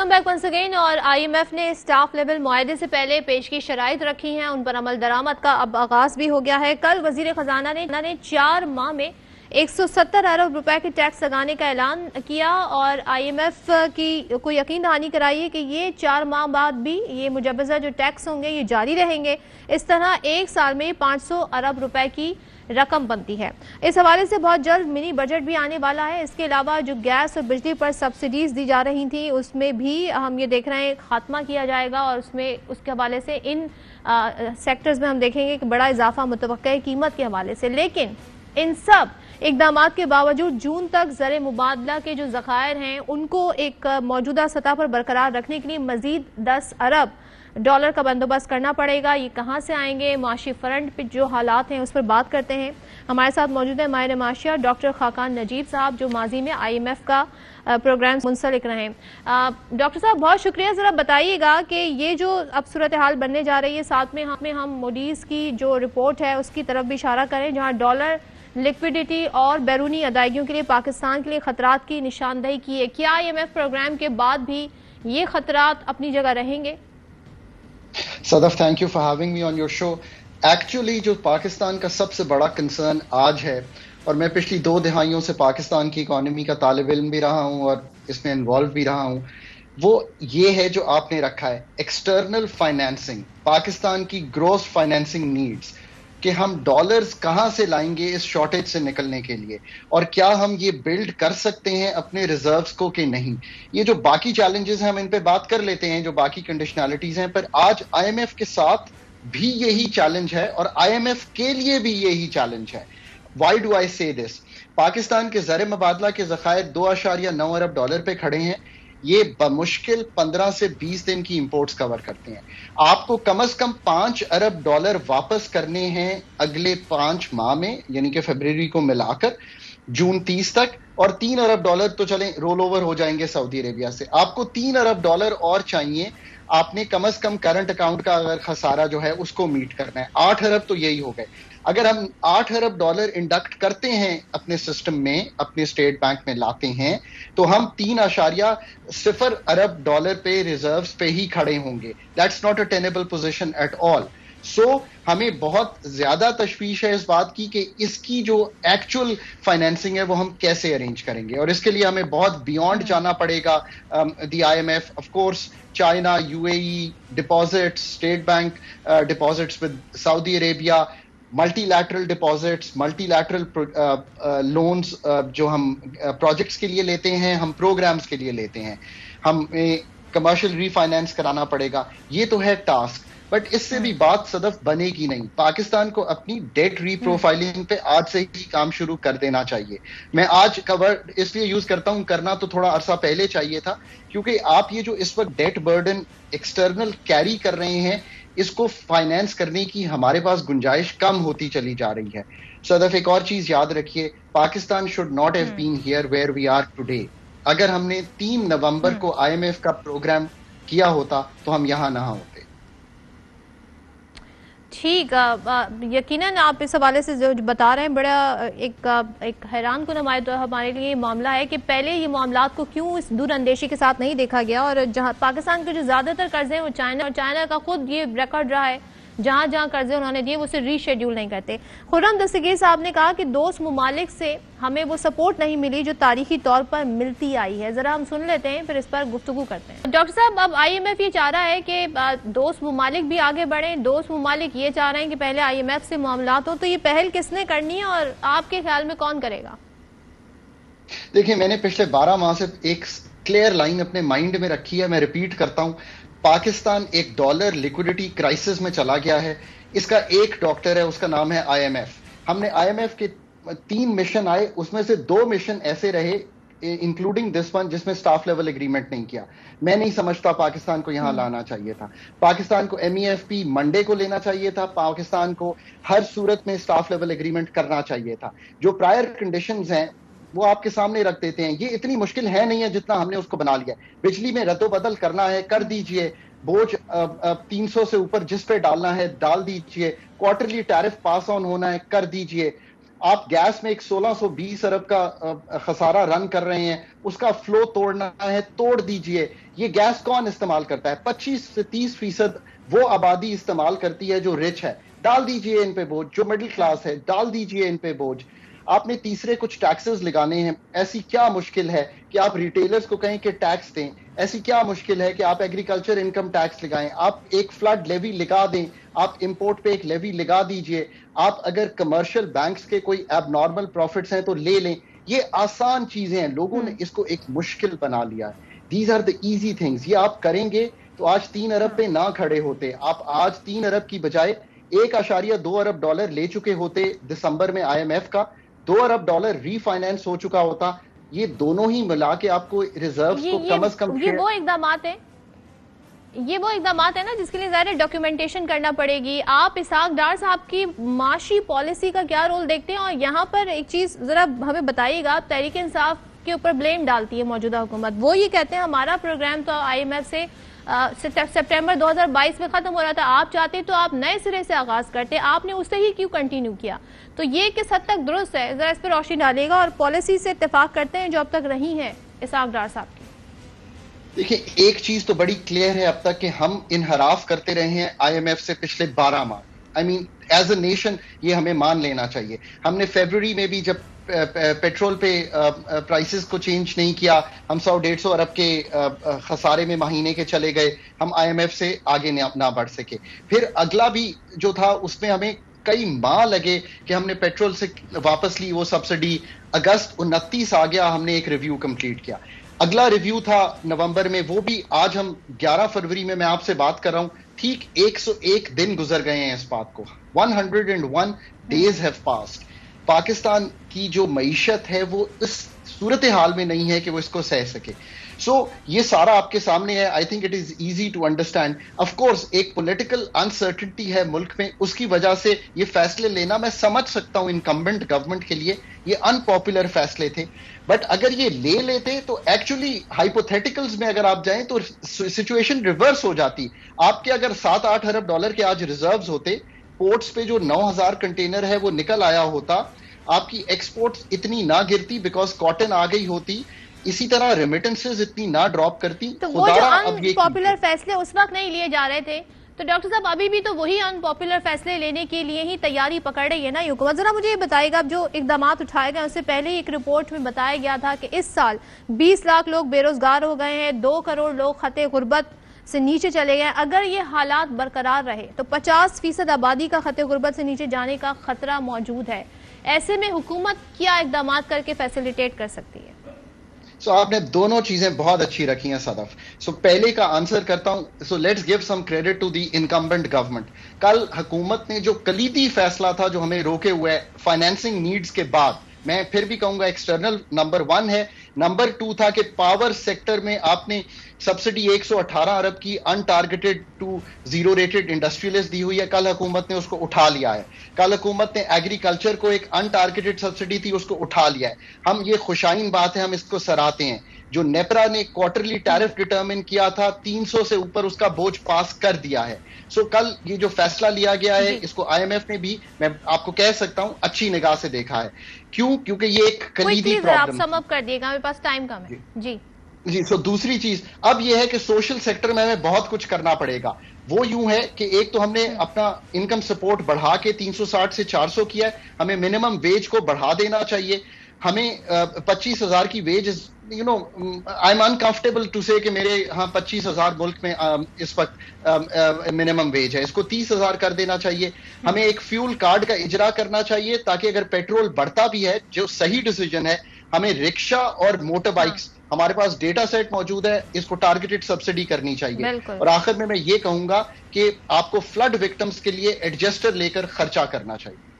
Welcome back once again. और IMF ने staff level मुआहदे से पहले पेश की शराइत रखी हैं, उन पर अमल दरामद का अब आगाज भी हो गया है। कल वजीर खजाना ने 4 माह में 170 अरब रुपए के टैक्स लगाने का ऐलान किया और IMF को यकीन दहानी कराई है कि ये 4 माह बाद भी ये मुजवजा जो टैक्स होंगे ये जारी रहेंगे। इस तरह एक साल में 500 अरब रुपए की रकम बनती है। इस हवाले से बहुत जल्द मिनी बजट भी आने वाला है। इसके अलावा जो गैस और बिजली पर सब्सिडीज दी जा रही थी उसमें भी हम ये देख रहे हैं खात्मा किया जाएगा और उसके हवाले से इन सेक्टर्स में हम देखेंगे कि बड़ा इजाफा मुतवक्का है कीमत के हवाले से। लेकिन इन सब इक़दामात के बावजूद जून तक ज़र मुबादला के जो ज़खायर हैं उनको एक मौजूदा सतह पर बरकरार रखने के लिए मज़ीद 10 अरब डॉलर का बंदोबस्त करना पड़ेगा। ये कहाँ से आएंगे, माशी फ्रंट पे जो हालात हैं उस पर बात करते हैं। हमारे साथ मौजूद है माहिर माशिया डॉक्टर खाकान नजीब साहब, जो माजी में IMF का प्रोग्राम मुंसलिक रहे हैं। डॉक्टर साहब बहुत शुक्रिया। ज़रा बताइएगा कि ये जो अब सूरत हाल बनने जा रही है, साथ में हम मूडीज़ की जो रिपोर्ट है उसकी तरफ भी इशारा करें जहाँ डॉलर लिक्विडिटी और बैरूनी अदायगियों के लिए पाकिस्तान के लिए खतरात की निशानदही की है। क्या IMF प्रोग्राम के बाद भी ये खतरात अपनी जगह रहेंगे? Sadaf, thank you for having me on your show. Actually जो पाकिस्तान का सबसे बड़ा कंसर्न आज है, और मैं पिछली 2 दहाइयों से पाकिस्तान की इकोनॉमी का तालिब इल्म भी रहा हूं और इसमें इन्वॉल्व भी रहा हूं, वो ये है जो आपने रखा है एक्सटर्नल फाइनेंसिंग, पाकिस्तान की ग्रोस फाइनेंसिंग नीड्स, कि हम डॉलर्स कहां से लाएंगे इस शॉर्टेज से निकलने के लिए, और क्या हम ये बिल्ड कर सकते हैं अपने रिजर्व्स को कि नहीं। ये जो बाकी चैलेंजेस हैं हम इन पे बात कर लेते हैं, जो बाकी कंडीशनैलिटीज हैं, पर आज IMF के साथ भी यही चैलेंज है और IMF के लिए भी यही चैलेंज है। वाई डू आई से दिस? पाकिस्तान के ज़र मुबादला के ज़खायर 2.9 अरब डॉलर पे खड़े हैं। ये बमुश्किल 15 से 20 दिन की इंपोर्ट्स कवर करते हैं। आपको कम से कम 5 अरब डॉलर वापस करने हैं अगले 5 माह में, यानी कि फरवरी को मिलाकर जून 30 तक, और 3 अरब डॉलर तो चलें रोल ओवर हो जाएंगे सऊदी अरेबिया से। आपको 3 अरब डॉलर और चाहिए। आपने कम से कम करंट अकाउंट का अगर खसारा जो है उसको मीट करना है। 8 अरब तो यही हो गए। अगर हम 8 अरब डॉलर इंडक्ट करते हैं अपने सिस्टम में, अपने स्टेट बैंक में लाते हैं, तो हम 3.0 अरब डॉलर पे रिजर्व्स पे ही खड़े होंगे। That's not a tenable position at all. So हमें बहुत ज्यादा तशवीश है इस बात की कि इसकी जो एक्चुअल फाइनेंसिंग है वो हम कैसे अरेंज करेंगे, और इसके लिए हमें बहुत बियॉन्ड जाना पड़ेगा। The IMF, of course, China, UAE deposits, state bank deposits with Saudi Arabia, multilateral deposits, multilateral loans जो हम प्रोजेक्ट्स के लिए लेते हैं, हम प्रोग्राम्स के लिए लेते हैं, हमें कमर्शियल रीफाइनेंस कराना पड़ेगा। ये तो है टास्क, बट इससे भी बात सदफ बनेगी नहीं। पाकिस्तान को अपनी डेट रीप्रोफाइलिंग पे आज से ही काम शुरू कर देना चाहिए। मैं आज कवर इसलिए यूज करता हूं, करना तो थोड़ा अरसा पहले चाहिए था, क्योंकि आप ये जो इस वक्त डेट बर्डन एक्सटर्नल कैरी कर रहे हैं, इसको फाइनेंस करने की हमारे पास गुंजाइश कम होती चली जा रही है। सदफ, एक और चीज याद रखिए, Pakistan should not have been here where we are today. अगर हमने 3 नवंबर को IMF का प्रोग्राम किया होता तो हम यहां ना होते। ठीक, यकीनन आप इस हवाले से जो बता रहे हैं बड़ा एक हैरान कुन हमारे लिए मामला है कि पहले ये मामलात को क्यों इस दूरअंदेशी के साथ नहीं देखा गया। और जहां पाकिस्तान के जो ज्यादातर कर्जे हैं वो चाइना, और चाइना का खुद ये रिकॉर्ड रहा है जहां जहां कर्जे उन्होंने दिए वो उसे रीशेड्यूल नहीं करते। खुर्रम दस्तगीर साहब ने कहा कि दोस्त मुमालिक से हमें वो सपोर्ट नहीं मिली जो तारीखी तौर पर मिलती आई है। जरा हम सुन लेते हैं, फिर इस पर गुफ्तगू करते हैं। डॉक्टर साहब, अब IMF ये चाह रहा है कि दोस्त मुमालिक भी आगे बढ़े। दोस्त मुमालिक ये चाह रहे हैं कि पहले IMF से मामलात हो, तो ये पहल किसने करनी है और आपके ख्याल में कौन करेगा? देखिए, मैंने पिछले 12 माह से एक क्लियर लाइन अपने माइंड में रखी है। मैं रिपीट करता हूं, पाकिस्तान एक डॉलर लिक्विडिटी क्राइसिस में चला गया है। इसका एक डॉक्टर है, उसका नाम है IMF। हमने IMF के 3 मिशन आए, उसमें से 2 मिशन ऐसे रहे, इंक्लूडिंग दिस वन, जिसमें स्टाफ लेवल एग्रीमेंट नहीं किया। मैं नहीं समझता पाकिस्तान को यहां लाना चाहिए था। पाकिस्तान को MEFP मंडे को लेना चाहिए था। पाकिस्तान को हर सूरत में स्टाफ लेवल एग्रीमेंट करना चाहिए था। जो प्रायर कंडीशंस हैं वो आपके सामने रख देते हैं। ये इतनी मुश्किल है नहीं है जितना हमने उसको बना लिया। बिजली में रद्दोबदल करना है, कर दीजिए। बोझ 300 से ऊपर जिस पे डालना है डाल दीजिए। क्वार्टरली टैरिफ पास ऑन होना है, कर दीजिए। آپ گیس میں ایک 1620 ارب کا خسارہ رن کر رہے ہیں, اس کا فلو توڑنا ہے, توڑ دیجئے. یہ گیس کون استعمال کرتا ہے؟ 25 سے 30% وہ آبادی استعمال کرتی ہے جو رچ ہے. ڈال دیجئے ان پہ بوجھ. جو مڈل کلاس ہے ڈال دیجئے ان پہ بوجھ. آپ نے تیسرے کچھ ٹیکسز لگانے ہیں. ایسی کیا مشکل ہے کہ آپ ریٹیلرز کو کہیں کہ ٹیکس دیں؟ ایسی کیا مشکل ہے کہ آپ ایگریکلچر انکم ٹیکس لگائیں؟ آپ ایک فلڈ لیوی لگا دیں, آپ امپورٹ پہ ایک لیوی لگا دیجئے. آپ اگر کمرشل بینکس کے کوئی ایب نارمل پروفٹس ہیں تو لے لیں. یہ آسان چیزیں ہیں, لوگوں نے اس کو ایک مشکل بنا لیا ہے. These are the easy things. یہ آپ کریں گے تو آج 3 ارب پہ نہ کھڑے ہوتے. آپ آج 3 ارب کی بجائے 1.2 ارب ڈالر لے چکے ہوتے دسمبر میں آئی ایم ایف کا. 2 ارب ڈالر ری فائنینس ہو چکا ہوتا. یہ دونوں ہی ملا کے آپ کو ریزروز کو کم از کم یہ وہ اقدامات ہیں نا جس کے لیے ظاہر ڈاکیومنٹیشن کرنا پڑے گی. آپ اسحاق ڈار صاحب کی معاشی پالیسی کا کیا رول دیکھتے ہیں؟ اور یہاں پر ایک چیز ذرا ہمیں بتائیے گا. آپ تحریک انصاف کے اوپر بلیم ڈالتی ہے موجودہ حکومت. وہ یہ کہتے ہیں ہمارا پروگرام تو آئی ایم ایف سے سپٹمبر 2022 میں ختم ہو رہا تھا, آپ چاہتے تو آپ نئے سرے سے آغاز کرتے, آپ نے اسے ہی کیوں کنٹینیو کیا؟ تو یہ کس حد تک درست ہے؟ ذرا اس پہ روشنی ڈالیے گا. اور پالیسی سے اتفاق کرتے ہیں جو اب تک رہی ہیں اسحاق ڈار صاحب کی. دیکھیں, ایک چیز تو بڑی کلیئر ہے اب تک کہ ہم انحراف کرتے رہے ہیں آئی ایم ایف سے پچھلے 12 ماہ. آئی مین ایز اے نیشن یہ ہمیں مان لینا چاہیے. ہم نے فیبروری میں بھی جب پیٹرول پہ پرائسز کو چینج نہیں کیا, ہم 100-150 ارب کے خسارے میں مہینے کے چلے گئے, ہم آئی ایم ایف سے آگے نہ بڑھ سکے. پھر اگلا بھی جو تھا اس میں ہمیں کئی ماہ لگے کہ ہم نے پیٹرول سے واپس لی وہ سبسڈی. اگست 29 آ گیا, ہم نے ایک ریویو کمپلیٹ کیا. اگلا ریویو تھا نومبر میں, وہ بھی آج ہم 11 فروری میں آپ سے بات کر رہا ہوں, ٹھیک 101 دن گزر گئے ہیں اس بات کو. 101 days have passed. پاکستان کی جو معیشت ہے وہ اس صورتحال میں نہیں ہے کہ وہ اس کو سہ سکے. سو یہ سارا آپ کے سامنے ہے. I think it is easy to understand. Of course ایک پولیٹیکل انسرٹنٹی ہے ملک میں, اس کی وجہ سے یہ فیصلے لینا میں سمجھ سکتا ہوں انکمبنٹ گورنمنٹ کے لیے یہ ان پاپولر فیصلے تھے. بٹ اگر یہ لے لیتے تو ایکچولی ہائپوتھیٹیکلز میں اگر آپ جائیں تو سچویشن ریورس ہو جاتی. آپ کے اگر 7-8 ارب ڈالر کے آج ریزروز ہوتے, پورٹس پہ جو 9000 کنٹینر ہے وہ نکل آیا ہوتا, آپ کی ایکسپورٹس اتنی نہ گرتی بیکاز کاٹن آ گئی ہوتی, اسی طرح ریمیٹنسز اتنی نہ ڈراپ کرتی. تو وہ جو ان پاپولر فیصلے اس وقت نہیں لیے جا رہے تھے, تو ڈاکٹر صاحب ابھی بھی تو وہی ان پاپولر فیصلے لینے کے لیے ہی تیاری پکڑ رہی ہے نا حکومت. ذرا مجھے یہ بتائے گا, اب جو اقدامات اٹھائے گئے اس سے پہلے ایک رپورٹ میں بتایا گیا تھا کہ اس سال 20 لاکھ لوگ بے روزگار ہو گئے ہیں, 2 کروڑ لوگ خط غربت سے نیچے چلے گئے. اگر یہ حالات برقرار رہے تو 50% آبادی کا خط غربت سے نیچے جانے کا خطرہ موجود ہے. ایسے میں حکومت کیا اقدامات کر کے فیسیلیٹیٹ کر سکتی ہے؟ آپ نے دونوں چیزیں بہت اچھی رکھی ہیں صدف. پہلے کا آنسر کرتا ہوں. Let's give some credit to the incumbent government. کل حکومت نے جو کلیدی فیصلہ تھا جو ہمیں روکے ہوئے فائنینسنگ نیڈز کے بعد, میں پھر بھی کہوں گا ایکسٹرنل نمبر 1 ہے. نمبر 2 تھا کہ پاور سیکٹر میں آپ نے سبسڈی 118 ارب کی untargeted to zero rated industrialist دی ہوئی ہے. کل حکومت نے اس کو اٹھا لیا ہے. کل حکومت نے ایگریکلچر کو ایک ان ٹارگیٹڈ سبسڈی تھی اس کو اٹھا لیا ہے. ہم یہ خوشائن بات ہے, ہم اس کو سراہتے ہیں. جو نیپرا نے کوارٹرلی ٹیرف ڈٹرمن کیا تھا 300 سے اوپر اس کا بوجھ پاس کر دیا ہے. کل یہ جو فیصلہ لیا گیا ہے اس کو آئی ایم ایف نے بھی, میں آپ کو کہہ سکتا ہوں, اچھی نگاہ سے دیکھا ہے. کیوں؟ کیونکہ یہ ایک کلیدی پرابلم. آپ سم اپ کر دیے گا, میرے پاس ٹائم کم ہے. جی دوسری چیز اب یہ ہے کہ سوشل سیکٹر میں ہمیں بہت کچھ کرنا پڑے گا. وہ یوں ہے کہ ایک تو ہم نے اپنا انکم سپورٹ بڑھا کے 360 سے 400 کیا ہے. ہمیں منیمم ویج کو بڑھا دینا چاہیے. ہمیں 25,000 کی wage, you know I'm uncomfortable to say کہ میرے ہاں 25,000 ملک میں اس وقت منیمم ویج ہے, اس کو 30,000 کر دینا چاہیے. ہمیں ایک فیول کارڈ کا اجرا کرنا چاہیے تاکہ اگر پیٹرول بڑھتا بھی ہے, جو صحیح ڈیسیجن ہے, ہمیں رکشا اور موٹر بائکس, ہمارے پاس ڈیٹا سیٹ موجود ہے, اس کو ٹارگیٹڈ سبسڈی کرنی چاہیے. اور آخر میں یہ کہوں گا کہ آپ کو فلڈ وکٹمز کے لیے ایڈجسٹر لے کر خرچہ کرنا چاہیے.